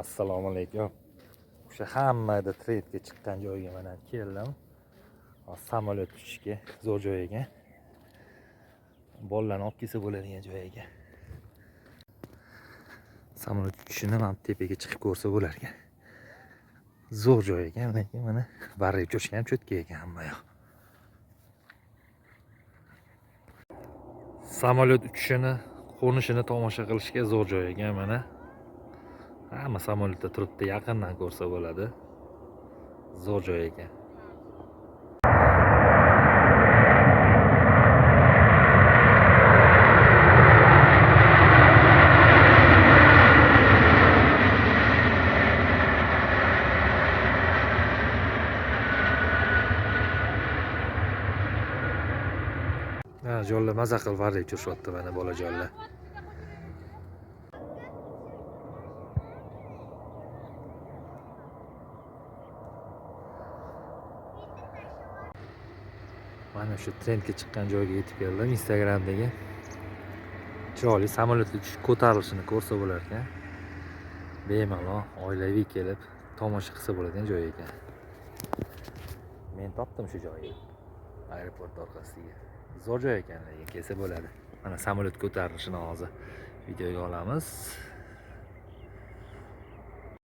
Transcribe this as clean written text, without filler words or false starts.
Assalomu alaykum. O'sha hammada trendga chiqqan joyga mana keldim. Samolyot uchishga, zo'r joyiga. Bolalarni olib kelsa bo'ladigan joyiga. Samolyot uchishini mana tepaga chiqib ko'rsa bo'lar ekan. Zo'r joy ekan, mana barri uchishga ham cho'tka ekan hamma yoq. Samolyot uchishini, qo'nishini tomosha qilishga zo'r joy ekan mana. Hamma samolyotda turibdi, yaqindan ko'rsa bo'ladi. Zo'r joy ekan. Jonlar maza qilib varra uchirishyapti mana bolajonlar. Mana shu trendga chiqqan joyga yetib keldim. Instagramdagi chiroyli samolyot uchish ko'tarilishini ko'rsa bo'lar ekan. Bemalol oilaviy kelib tomosha qilsa bo'ladigan joy ekan. Men topdim shu joyni. Aeroport orqasiga. Zo'r joy ekan, kelsa bo'ladi. Mana samolyot ko'tarilishini hozir videoga olamiz.